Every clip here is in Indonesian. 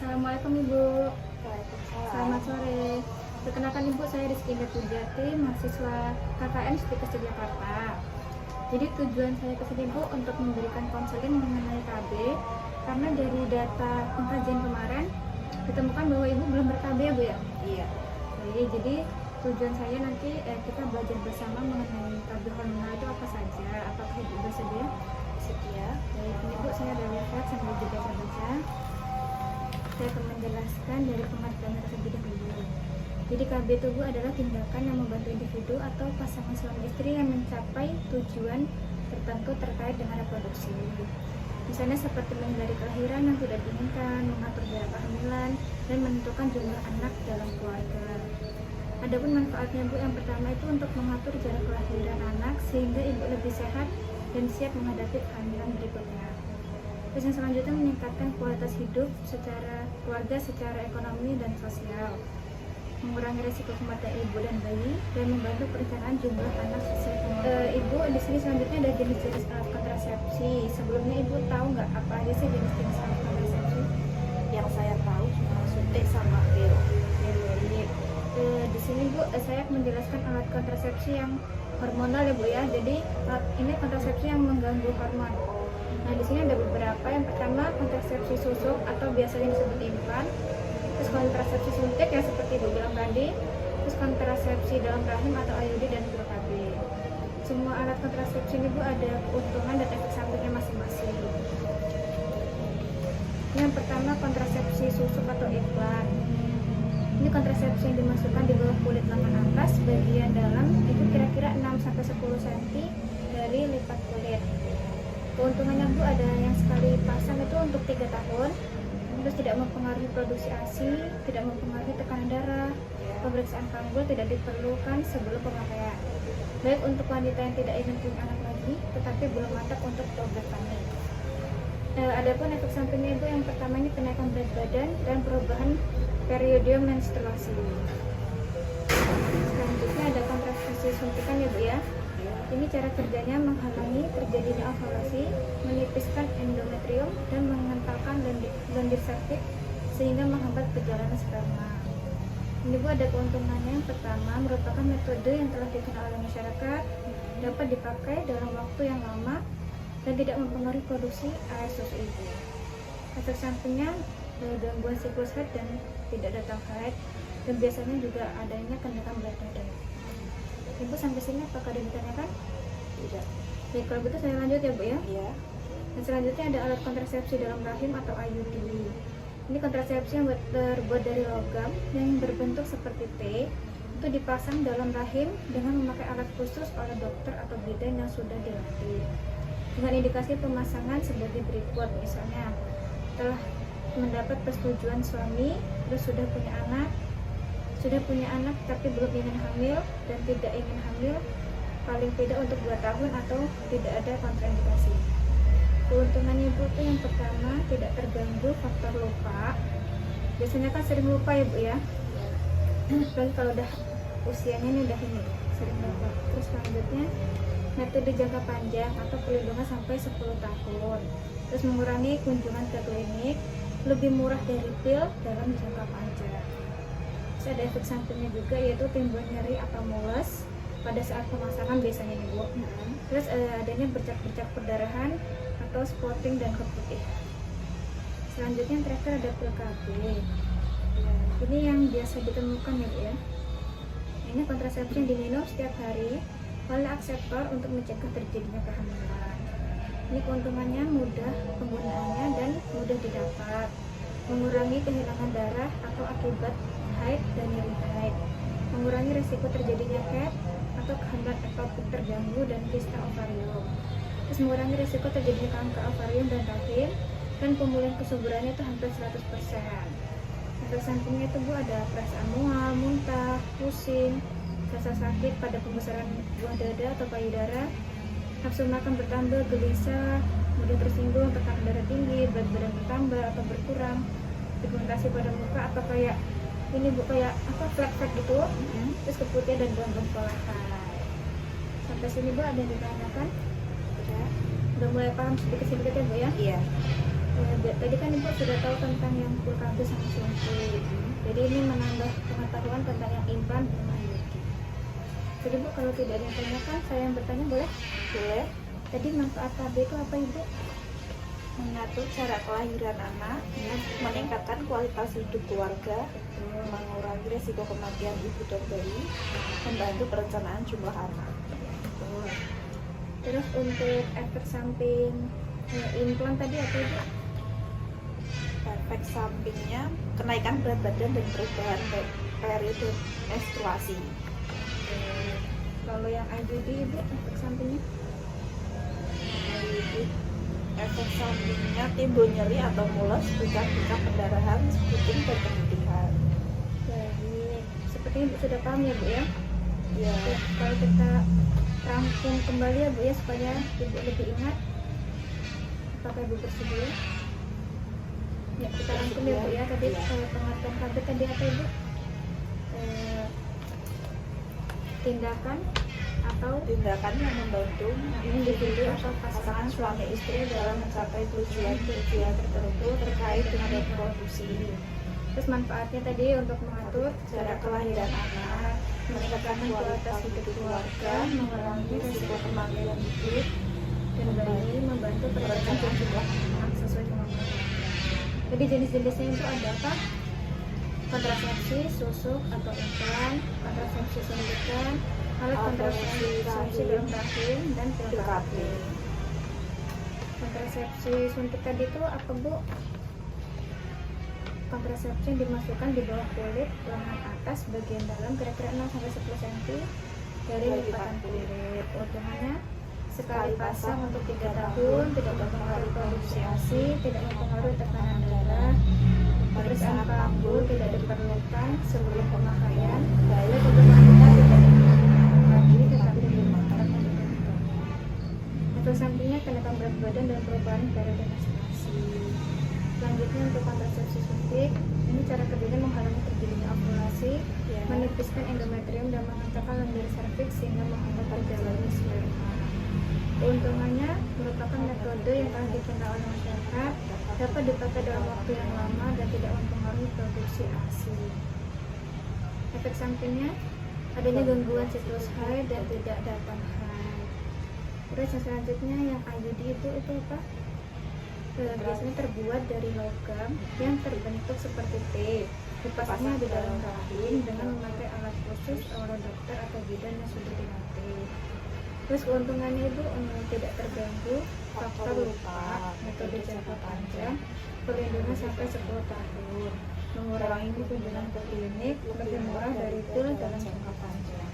Assalamualaikum Ibu. Waalaikumsalam. Selamat sore. Perkenalkan Ibu, saya Rizky Indah Pujati, mahasiswa KKN Stikes Jakarta. Jadi tujuan saya ke sini Bu untuk memberikan konseling mengenai KB, karena dari data pengkajian kemarin ditemukan bahwa Ibu belum ber-KB Bu ya. Iya. Jadi tujuan saya nanti kita belajar bersama mengenai KB hormonal itu apa saja. Apakah Ibu bersedia? Setia. Baik, ini Bu saya ada lihat sambil juga baca. Saya akan menjelaskan dari pengertian terlebih dahulu. Jadi KB itu Bu adalah tindakan yang membantu individu atau pasangan suami istri yang mencapai tujuan tertentu terkait dengan reproduksi. Misalnya seperti menghindari kelahiran yang tidak diinginkan, mengatur jarak kehamilan, dan menentukan jumlah anak dalam keluarga. Adapun manfaatnya Bu, yang pertama itu untuk mengatur jarak kelahiran anak sehingga ibu lebih sehat dan siap menghadapi kehamilan berikutnya. Terus yang selanjutnya meningkatkan kualitas hidup secara keluarga, secara ekonomi dan sosial, mengurangi risiko kematian ibu dan bayi, dan membantu perencanaan jumlah anak sesuai kemampuan. Ibu di sini selanjutnya ada jenis-jenis alat kontrasepsi. Sebelumnya Ibu tahu nggak apa aja sih jenis-jenis alat kontrasepsi? Yang saya tahu cuma suntik sama pil. Di sini Bu, saya akan menjelaskan alat kontrasepsi yang hormonal ya Bu ya. Jadi ini kontrasepsi yang mengganggu hormon. Nah di sini ada beberapa. Yang pertama kontrasepsi susuk atau biasanya disebut implan. Terus kontrasepsi suntik yang seperti Ibu bilang tadi. Terus kontrasepsi dalam rahim atau IUD dan PKB. Semua alat kontrasepsi ini Bu ada keuntungan dan efek sampingnya masing-masing. Yang pertama kontrasepsi susuk atau implan. Ini kontrasepsi yang dimasukkan di bawah kulit lengan atas bagian dalam itu kira-kira 6-10 cm dari lipat kulit. Keuntungannya Bu ada yang sekali pasang itu untuk 3 tahun, terus tidak mempengaruhi produksi ASI, tidak mempengaruhi tekanan darah, pemeriksaan panggul tidak diperlukan sebelum pemakaian. Baik untuk wanita yang tidak ingin punya anak lagi, tetapi belum mantap untuk program hamil. Adapun efek sampingnya itu yang pertama ini kenaikan berat badan dan perubahan periode menstruasi. Selanjutnya ada kontrasepsi suntikan ya Bu ya. Ini cara kerjanya menghalangi terjadinya ovulasi, menipiskan endometrium, dan mengentalkan lendir septik sehingga menghambat perjalanan sperma. Ini Bu ada keuntungannya. Yang pertama merupakan metode yang telah dikenal oleh masyarakat, dapat dipakai dalam waktu yang lama dan tidak mempengaruhi produksi air susu ibu. Efek sampingnya gangguan siklus haid dan tidak datang haid, dan biasanya juga adanya kenaikan berat badan. Ibu sampai sini apakah ada yang ditanyakan? Tidak. Baik, kalau begitu saya lanjut ya Bu ya. Iya. Dan selanjutnya ada alat kontrasepsi dalam rahim atau IUD. Ini kontrasepsi yang terbuat dari logam yang berbentuk seperti T, itu dipasang dalam rahim dengan memakai alat khusus oleh dokter atau bidan yang sudah dilatih. Dengan indikasi pemasangan sebagai berikut, misalnya telah mendapat persetujuan suami, terus sudah punya anak tapi belum ingin hamil dan tidak ingin hamil paling tidak untuk 2 tahun atau tidak ada kontraindikasi. Keuntungannya Bu itu yang pertama tidak terganggu faktor lupa. Biasanya kan sering lupa ya Bu ya. Apalagi kalau udah usianya ini udah ini sering lupa. Terus selanjutnya metode jangka panjang atau perlindungan sampai 10 tahun. Terus mengurangi kunjungan ke klinik, lebih murah dari pil dalam jangka panjang. Terus ada efek sampingnya juga yaitu timbul nyeri atau mules pada saat pemasangan biasanya nih Bu. Terus adanya bercak-bercak perdarahan atau spotting dan keputih. Selanjutnya yang terakhir ada pil KB. Ini yang biasa ditemukan ya Bu ya. Ini kontrasepsi yang diminum setiap hari oleh akseptor untuk mencegah terjadinya kehamilan. Ini keuntungannya mudah penggunaannya dan mudah didapat, mengurangi kehilangan darah atau akibat haid dan nyeri haid, mengurangi risiko terjadinya KET atau kehamilan ektopik terganggu dan kista ovarium, terus mengurangi risiko terjadinya kanker ovarium dan rahim, dan pemulihan kesuburannya itu hampir 100%. Efek sampingnya itu Bu ada perasaan mual, muntah, pusing, rasa sakit pada pembesaran buah dada atau payudara, nafsu makan bertambah, gelisah, mudah tersinggung, tekanan darah tinggi, berat badan bertambah atau berkurang, pigmentasi pada muka atau kayak ini Bu kayak apa flek-flek gitu, terus keputihan dan gangguan pola haid. Sampai sini Bu ada yang ditanyakan? Tidak. Udah mulai paham sedikit-sedikit ya Bu ya? Iya. Tadi kan Ibu sudah tahu tentang yang full KB sama suntik. Jadi ini menambah pengetahuan tentang yang implan dan IUD. Jadi Bu, kalau tidak ada yang tanyakan, saya yang bertanya boleh? Boleh. Tadi manfaat KB itu apa Ibu? Mengatur cara kelahiran anak, meningkatkan kualitas hidup keluarga, mengurangi risiko kematian ibu dan bayi, membantu perencanaan jumlah anak. Terus untuk efek samping implan tadi apa Ibu? Efek sampingnya kenaikan berat badan dan perubahan periode menstruasi. Kalau yang IUD Ibu, efek sampingnya? Jadi, efek sampingnya timbul nyeri atau mules, buka-buka pendarahan, puting dan pemutihan. Baik, sepertinya Ibu sudah paham ya Bu ya? Ya, Ya, kalau kita rangkum kembali ya Bu ya, supaya Ibu lebih ingat. Apakah Ibu bersedia? Ya, kita rangkum ya Bu ya. Tadi Ya. pengertian KB tadi apa Ibu? Tindakan atau tindakan yang membantu individu atau pasangan suami istri dalam mencapai tujuan-tujuan tertentu terkait dengan reproduksi. terus manfaatnya tadi untuk mengatur Cara kelahiran anak, meningkatkan kualitas hidup keluarga, mengurangi risiko kematian hidup, dan bayi, membantu perencanaan jumlah anak sesuai kemampuan. Jadi jenis-jenisnya itu ada apa? Kontrasepsi, susuk atau implan, kontrasepsi suntikan, alat kontrasepsi dalam rahim, dan pil Pil KB. KB. Kontrasepsi suntik tadi itu apa Bu? Kontrasepsi yang dimasukkan di bawah kulit lengan atas bagian dalam kira-kira 6-10 cm dari lipatan kulit. Keuntungannya sekali pasang untuk 3 tahun, tidak mempengaruhi produksi ASI, tidak mempengaruhi tekanan darah, pemeriksaan panggul tidak diperlukan sebelum pemakaian, baik untuk wanita tidak diperlukan lagi tetapi dimakan untuk wanita. Efek sampingnya kenaikan berat badan dan perubahan periode menstruasi. Selanjutnya untuk kontrasepsi suntik, ini cara kerjanya menghalangi terjadinya ovulasi, Ya. menipiskan endometrium dan mengantarkan lendir serviks sehingga menghambat terjalannya sperma. Keuntungannya merupakan metode yang telah dikenal oleh masyarakat, dapat dipakai dalam waktu yang lama dan tidak mempengaruhi produksi ASI. Efek sampingnya adanya gangguan siklus haid dan tidak datang haid. Terus yang selanjutnya yang IUD itu apa? Biasanya terbuat dari logam yang terbentuk seperti T. Dipasangnya di dalam rahim dengan memakai alat khusus oleh dokter atau bidan yang sudah dilatih. Terus keuntungannya itu tidak terganggu faktor lupa, metode jangka panjang, perlindungan sampai 10 tahun, mengurangi kunjungan ke klinik, lebih murah dari pil dalam jangka panjang.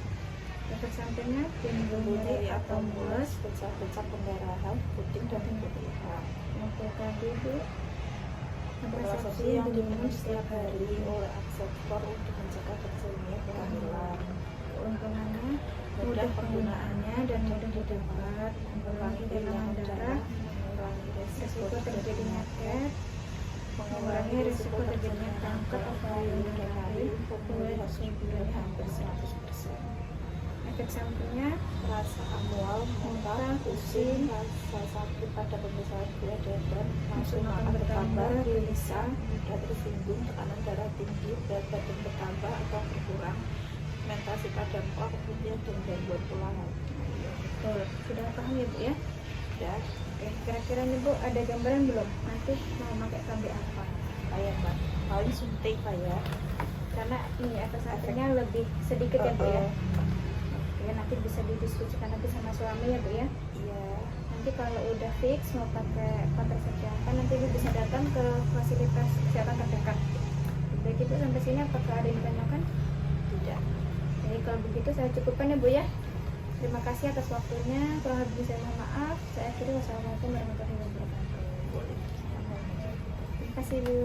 Efek sampingnya timbul nyeri atau mules, pecah-pecah pendarahan, puting dan pemutihan. untuk tadi itu Kontrasepsi yang diminum setiap hari oleh akseptor untuk mencegah terjadinya kehamilan. keuntungannya mudah penggunaannya dan mudah didapat, mengurangi kehilangan darah, mengurangi risiko terjadinya TET, mengurangi risiko terjadinya kanker ovarium dan rahim, mulai kesimpulannya hampir 100%. Efek sampingnya rasa mual, muntah, pusing, rasa sakit pada pemeriksaan gula darah, nafsu makan bertambah, gelisah, mudah tersinggung, tekanan darah tinggi, berat badan bertambah atau berkurang, menstruasi pada muka, kemudian dan gangguan pola hati. betul. Sudah paham ya Bu ya? Ya, Oke, kira-kira nih Bu ada gambaran belum? Nanti mau pakai KB apa? kayak mbak, paling suntik pak ya. Karena ini efek sampingnya lebih sedikit ya Bu ya. Oke, nanti bisa didiskusikan nanti sama suami ya Bu ya. Iya, Nanti kalau udah fix mau pakai kontrasepsi apa, nanti Ibu bisa datang ke fasilitas kesehatan terdekat. Baik Ibu, sampai sini apakah ada yang ditanyakan? tidak. Jadi kalau begitu saya cukupkan ya Bu ya. Terima kasih atas waktunya. Kurang lebih saya mohon maaf. Saya akhiri. Wassalamualaikum warahmatullahi wabarakatuh. Boleh. Terima kasih Bu.